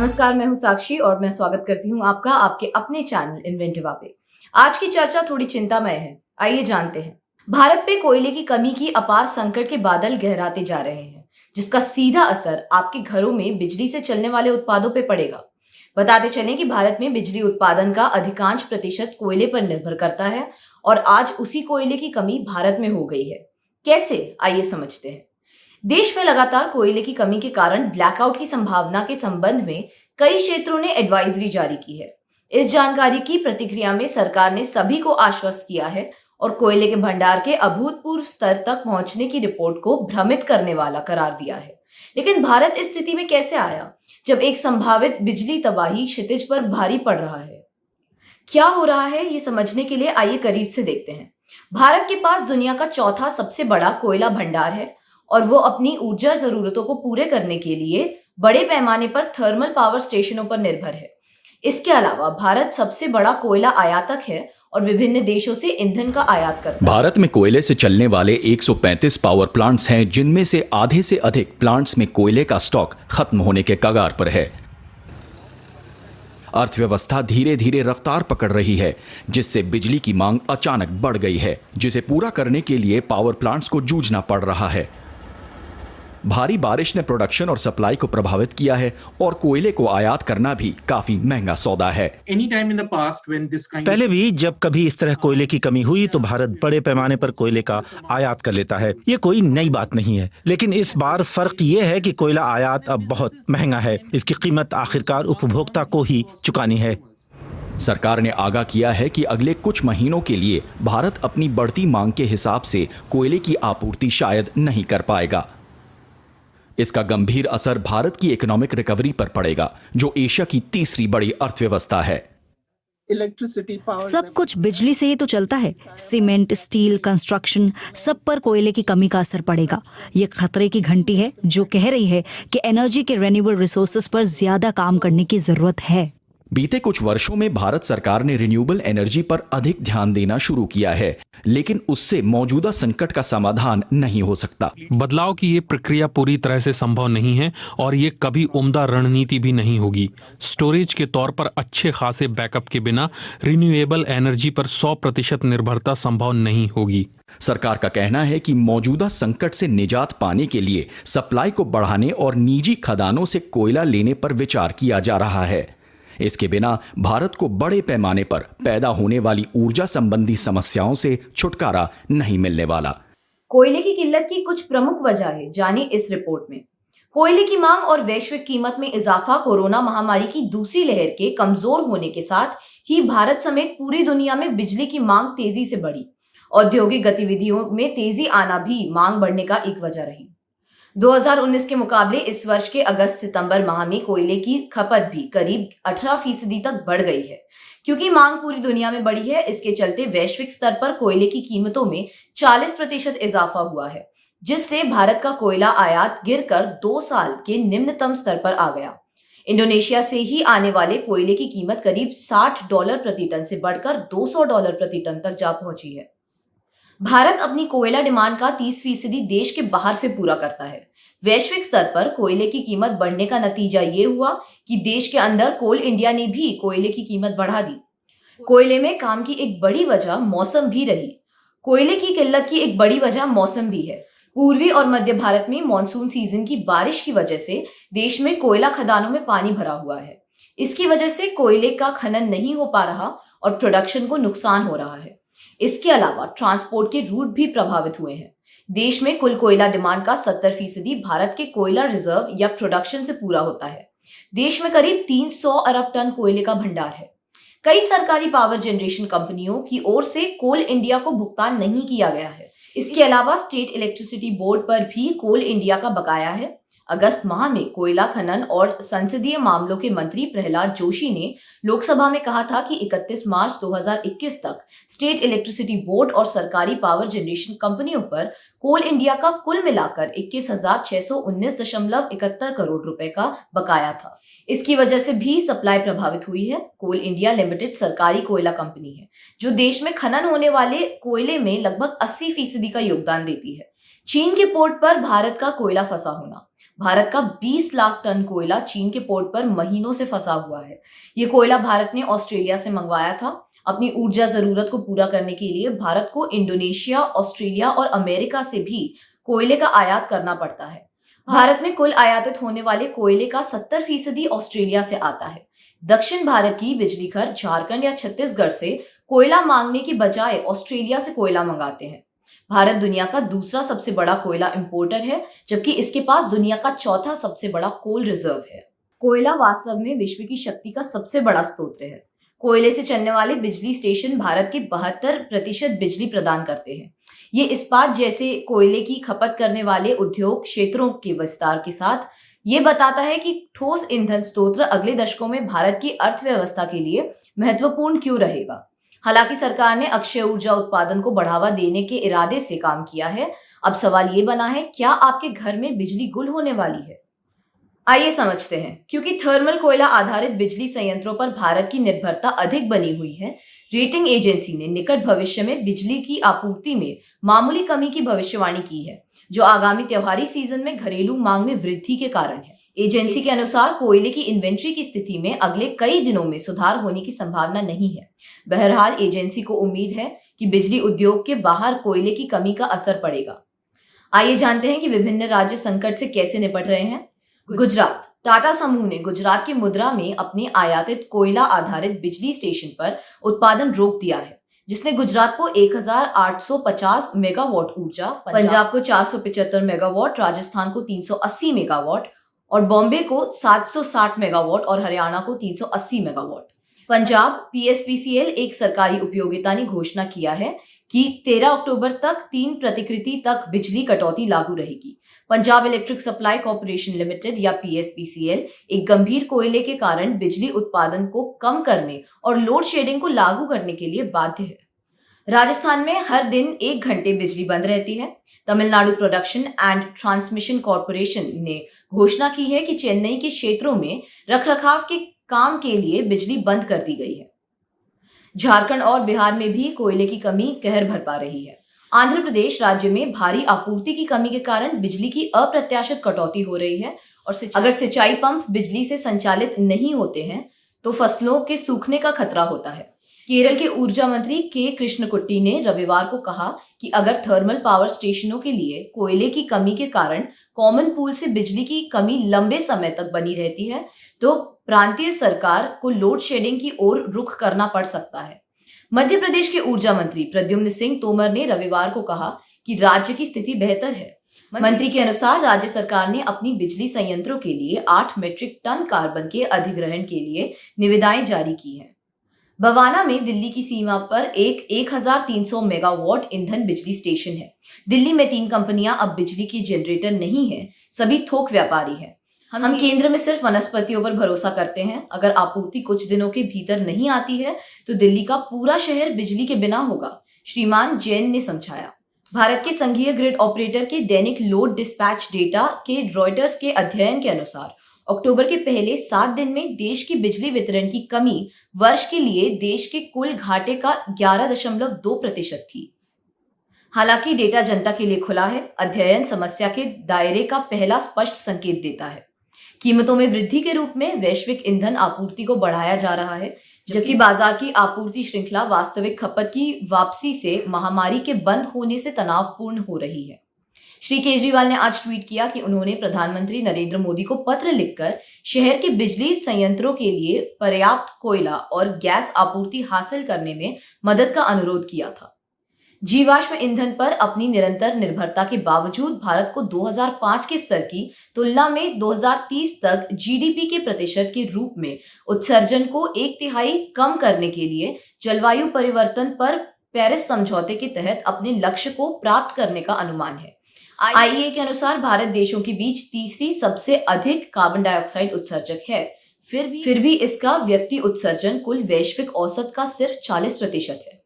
नमस्कार, मैं हूं साक्षी और मैं स्वागत करती हूं आपका आपके अपने चैनल इन्वेंटिवा पे। आज की चर्चा थोड़ी चिंतामय है। आइए जानते हैं। भारत पे कोयले की कमी की अपार संकट के बादल गहराते जा रहे हैं, जिसका सीधा असर आपके घरों में बिजली से चलने वाले उत्पादों पे पड़ेगा। बताते चलें कि भारत में बिजली उत्पादन का अधिकांश प्रतिशत कोयले पर निर्भर करता है और आज उसी कोयले की कमी भारत में हो गई है। कैसे, आइए समझते हैं। देश में लगातार कोयले की कमी के कारण ब्लैकआउट की संभावना के संबंध में कई क्षेत्रों ने एडवाइजरी जारी की है। इस जानकारी की प्रतिक्रिया में सरकार ने सभी को आश्वस्त किया है और कोयले के भंडार के अभूतपूर्व स्तर तक पहुंचने की रिपोर्ट को भ्रमित करने वाला करार दिया है। लेकिन भारत इस स्थिति में कैसे आया, जब एक संभावित बिजली तबाही क्षितिज पर भारी पड़ रहा है? क्या हो रहा है, ये समझने के लिए आइए करीब से देखते हैं। भारत के पास दुनिया का चौथा सबसे बड़ा कोयला भंडार है और वो अपनी ऊर्जा जरूरतों को पूरे करने के लिए बड़े पैमाने पर थर्मल पावर स्टेशनों पर निर्भर है। इसके अलावा भारत सबसे बड़ा कोयला आयातक है और विभिन्न देशों से ईंधन का आयात करता है। भारत में कोयले से चलने वाले 135 पावर प्लांट्स हैं, जिनमें से आधे से अधिक प्लांट्स में कोयले का स्टॉक खत्म होने के कगार पर है। अर्थव्यवस्था धीरे धीरे रफ्तार पकड़ रही है, जिससे बिजली की मांग अचानक बढ़ गई है, जिसे पूरा करने के लिए पावर प्लांट्स को जूझना पड़ रहा है। भारी बारिश ने प्रोडक्शन और सप्लाई को प्रभावित किया है और कोयले को आयात करना भी काफी महंगा सौदा है। पहले भी जब कभी इस तरह कोयले की कमी हुई तो भारत बड़े पैमाने पर कोयले का आयात कर लेता है। ये कोई नई बात नहीं है, लेकिन इस बार फर्क ये है कि कोयला आयात अब बहुत महंगा है। इसकी कीमत आखिरकार उपभोक्ता को ही चुकानी है। सरकार ने आगाह किया है कि अगले कुछ महीनों के लिए भारत अपनी बढ़ती मांग के हिसाब से कोयले की आपूर्ति शायद नहीं कर पाएगा। इसका गंभीर असर भारत की इकोनॉमिक रिकवरी पर पड़ेगा, जो एशिया की तीसरी बड़ी अर्थव्यवस्था है। सब कुछ बिजली से ही तो चलता है। सीमेंट, स्टील, कंस्ट्रक्शन, सब पर कोयले की कमी का असर पड़ेगा। ये खतरे की घंटी है जो कह रही है कि एनर्जी के रिन्यूएबल रिसोर्सेज पर ज्यादा काम करने की जरूरत है। बीते कुछ वर्षों में भारत सरकार ने रिन्यूएबल एनर्जी पर अधिक ध्यान देना शुरू किया है, लेकिन उससे मौजूदा संकट का समाधान नहीं हो सकता। बदलाव की ये प्रक्रिया पूरी तरह से संभव नहीं है और ये कभी उम्दा रणनीति भी नहीं होगी। स्टोरेज के तौर पर अच्छे खासे बैकअप के बिना रिन्यूएबल एनर्जी पर 100% निर्भरता संभव नहीं होगी। सरकार का कहना है कि मौजूदा संकट से निजात पाने के लिए सप्लाई को बढ़ाने और निजी खदानों से कोयला लेने पर विचार किया जा रहा है। इसके बिना भारत को बड़े पैमाने पर पैदा होने वाली ऊर्जा संबंधी समस्याओं से छुटकारा नहीं मिलने वाला। कोयले की किल्लत की कुछ प्रमुख वजहें जानी इस रिपोर्ट में। कोयले की मांग और वैश्विक कीमत में इजाफा कोरोना महामारी की दूसरी लहर के कमजोर होने के साथ ही भारत समेत पूरी दुनिया में बिजली की मांग तेजी से बढ़ी। औद्योगिक गतिविधियों में तेजी आना भी मांग बढ़ने का एक वजह रही। 2019 के मुकाबले इस वर्ष के अगस्त-सितंबर माह में कोयले की खपत भी करीब 18% तक बढ़ गई है। क्योंकि मांग पूरी दुनिया में बढ़ी है, इसके चलते वैश्विक स्तर पर कोयले की कीमतों में 40% इजाफा हुआ है, जिससे भारत का कोयला आयात गिरकर 2 साल के निम्नतम स्तर पर आ गया। इंडोनेशिया से ही आने वाले कोयले की कीमत करीब $60 प्रति टन से बढ़कर $200 प्रति टन तक जा पहुंची है। भारत अपनी कोयला डिमांड का 30% देश के बाहर से पूरा करता है। वैश्विक स्तर पर कोयले की कीमत बढ़ने का नतीजा ये हुआ कि देश के अंदर कोल इंडिया ने भी कोयले की कीमत बढ़ा दी। कोयले में काम की एक बड़ी वजह मौसम भी रही। कोयले की किल्लत की एक बड़ी वजह मौसम भी है। पूर्वी और मध्य भारत में मॉनसून सीजन की बारिश की वजह से देश में कोयला खदानों में पानी भरा हुआ है। इसकी वजह से कोयले का खनन नहीं हो पा रहा और प्रोडक्शन को नुकसान हो रहा है। इसके अलावा ट्रांसपोर्ट के रूट भी प्रभावित हुए हैं। देश में कुल कोयला डिमांड का 70% भारत के कोयला रिजर्व या प्रोडक्शन से पूरा होता है। देश में करीब 300 अरब टन कोयले का भंडार है। कई सरकारी पावर जनरेशन कंपनियों की ओर से कोल इंडिया को भुगतान नहीं किया गया है। इसके अलावा स्टेट इलेक्ट्रिसिटी बोर्ड पर भी कोल इंडिया का बकाया है। अगस्त माह में कोयला खनन और संसदीय मामलों के मंत्री प्रहलाद जोशी ने लोकसभा में कहा था कि 31 मार्च 2021 तक स्टेट इलेक्ट्रिसिटी बोर्ड और सरकारी पावर जनरेशन कंपनियों पर कोल इंडिया का कुल मिलाकर 21,619.71 करोड़ रुपए का बकाया था। इसकी वजह से भी सप्लाई प्रभावित हुई है। कोल इंडिया लिमिटेड सरकारी कोयला कंपनी है, जो देश में खनन होने वाले कोयले में लगभग 80% का योगदान देती है। चीन के पोर्ट पर भारत का कोयला फंसा होना, भारत का 20 लाख टन कोयला चीन के पोर्ट पर महीनों से फंसा हुआ है। ये कोयला भारत ने ऑस्ट्रेलिया से मंगवाया था। अपनी ऊर्जा जरूरत को पूरा करने के लिए भारत को इंडोनेशिया, ऑस्ट्रेलिया और अमेरिका से भी कोयले का आयात करना पड़ता है। भारत में कुल आयातित होने वाले कोयले का 70% ऑस्ट्रेलिया से आता है। दक्षिण भारत की बिजली घर झारखंड या छत्तीसगढ़ से कोयला मांगने की बजाय ऑस्ट्रेलिया से कोयला मंगाते हैं। भारत दुनिया का दूसरा सबसे बड़ा कोयला इंपोर्टर है, जबकि इसके पास दुनिया का चौथा सबसे बड़ा कोल रिजर्व है। कोयला वास्तव में विश्व की शक्ति का सबसे बड़ा स्रोत है। कोयले से चलने वाले बिजली स्टेशन भारत के 72% बिजली प्रदान करते हैं। ये इस्पात जैसे कोयले की खपत करने वाले उद्योग क्षेत्रों के विस्तार के साथ ये बताता है कि ठोस ईंधन स्रोत अगले दशकों में भारत की अर्थव्यवस्था के लिए महत्वपूर्ण क्यों रहेगा। हालांकि सरकार ने अक्षय ऊर्जा उत्पादन को बढ़ावा देने के इरादे से काम किया है। अब सवाल ये बना है, क्या आपके घर में बिजली गुल होने वाली है? आइए समझते हैं। क्योंकि थर्मल कोयला आधारित बिजली संयंत्रों पर भारत की निर्भरता अधिक बनी हुई है, रेटिंग एजेंसी ने निकट भविष्य में बिजली की आपूर्ति में मामूली कमी की भविष्यवाणी की है, जो आगामी त्योहारी सीजन में घरेलू मांग में वृद्धि के कारण है। एजेंसी के अनुसार कोयले की इन्वेंट्री की स्थिति में अगले कई दिनों में सुधार होने की संभावना नहीं है। बहरहाल एजेंसी को उम्मीद है कि बिजली उद्योग के बाहर कोयले की कमी का असर पड़ेगा। आइए जानते हैं कि विभिन्न राज्य संकट से कैसे निपट रहे हैं। गुजरात। टाटा समूह ने गुजरात की मुद्रा में अपने आयातित कोयला आधारित बिजली स्टेशन पर उत्पादन रोक दिया है, जिसने गुजरात को 1850 मेगावाट ऊर्जा, पंजाब को 475 मेगावाट, राजस्थान को 380 मेगावाट और बॉम्बे को 760 मेगावाट और हरियाणा को 380 मेगावाट। पंजाब पीएसपीसीएल एक सरकारी उपयोगिता ने घोषणा किया है कि 13 अक्टूबर तक 3 प्रतिकृति तक बिजली कटौती लागू रहेगी। Punjab electric supply corporation limited या पीएसपीसीएल एक गंभीर कोयले के कारण बिजली उत्पादन को कम करने और लोड शेडिंग को लागू करने के लिए बाध्य है। राजस्थान में हर दिन 1 घंटे बिजली बंद रहती है। Tamil Nadu production and transmission corporation ने घोषणा की है कि चेन्नई के क्षेत्रों में रखरखाव के काम के लिए बिजली बंद कर दी गई है। झारखंड और बिहार में भी कोयले की कमी कहर बरपा रही है। आंध्र प्रदेश राज्य में भारी आपूर्ति की कमी के कारण बिजली की अप्रत्याशित कटौती हो रही है और अगर सिंचाई पंप बिजली से संचालित नहीं होते हैं तो फसलों के सूखने का खतरा होता है। केरल के ऊर्जा मंत्री के कृष्णकुट्टी ने रविवार को कहा कि अगर थर्मल पावर स्टेशनों के लिए कोयले की कमी के कारण कॉमन पूल से बिजली की कमी लंबे समय तक बनी रहती है तो प्रांतीय सरकार को लोड शेडिंग की ओर रुख करना पड़ सकता है। मध्य प्रदेश के ऊर्जा मंत्री प्रद्युम्न सिंह तोमर ने रविवार को कहा कि राज्य की स्थिति बेहतर है। मंत्री के अनुसार राज्य सरकार ने अपनी बिजली संयंत्रों के लिए 8 मीट्रिक टन कार्बन के अधिग्रहण के लिए निविदाएं जारी की हैं। बवाना में दिल्ली की सीमा पर एक 1300 मेगावाट ईंधन बिजली स्टेशन है। दिल्ली में 3 कंपनियां अब बिजली की जनरेटर नहीं है, सभी थोक व्यापारी हैं। हम केंद्र में सिर्फ वनस्पतियों पर भरोसा करते हैं। अगर आपूर्ति कुछ दिनों के भीतर नहीं आती है तो दिल्ली का पूरा शहर बिजली के बिना होगा, श्रीमान जैन ने समझाया। भारत के संघीय ग्रिड ऑपरेटर के दैनिक लोड डिस्पैच डेटा के रॉयटर्स के अध्ययन के अनुसार अक्टूबर के पहले 7 दिन में देश की बिजली वितरण की कमी वर्ष के लिए देश के कुल घाटे का 11.2% थी। हालांकि डेटा जनता के लिए खुला है। अध्ययन समस्या के दायरे का पहला स्पष्ट संकेत देता है। कीमतों में वृद्धि के रूप में वैश्विक ईंधन आपूर्ति को बढ़ाया जा रहा है, जबकि बाजार की आपूर्ति श्रृंखला वास्तविक खपत की वापसी से महामारी के बंद होने से तनावपूर्ण हो रही है। श्री केजरीवाल ने आज ट्वीट किया कि उन्होंने प्रधानमंत्री नरेंद्र मोदी को पत्र लिखकर शहर के बिजली संयंत्रों के लिए पर्याप्त कोयला और गैस आपूर्ति हासिल करने में मदद का अनुरोध किया था। जीवाश्म ईंधन पर अपनी निरंतर निर्भरता के बावजूद भारत को 2005 के स्तर की तुलना में 2030 तक जीडीपी के प्रतिशत के रूप में उत्सर्जन को 1/3 कम करने के लिए जलवायु परिवर्तन पर पेरिस समझौते के तहत अपने लक्ष्य को प्राप्त करने का अनुमान है। आईईए के अनुसार भारत देशों के बीच तीसरी सबसे अधिक कार्बन डाइऑक्साइड उत्सर्जक है। फिर भी इसका व्यक्ति उत्सर्जन कुल वैश्विक औसत का सिर्फ 40% है।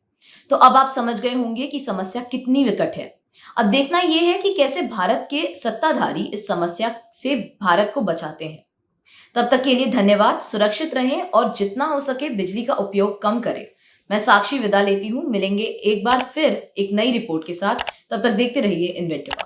तो अब आप समझ गए होंगे कि समस्या कितनी विकट है। अब देखना यह है कि कैसे भारत के सत्ताधारी इस समस्या से भारत को बचाते हैं। तब तक के लिए धन्यवाद। सुरक्षित रहें और जितना हो सके बिजली का उपयोग कम करें। मैं साक्षी विदा लेती हूँ। मिलेंगे एक बार फिर एक नई रिपोर्ट के साथ। तब तक देखते रहिए इन्वेंटिवा।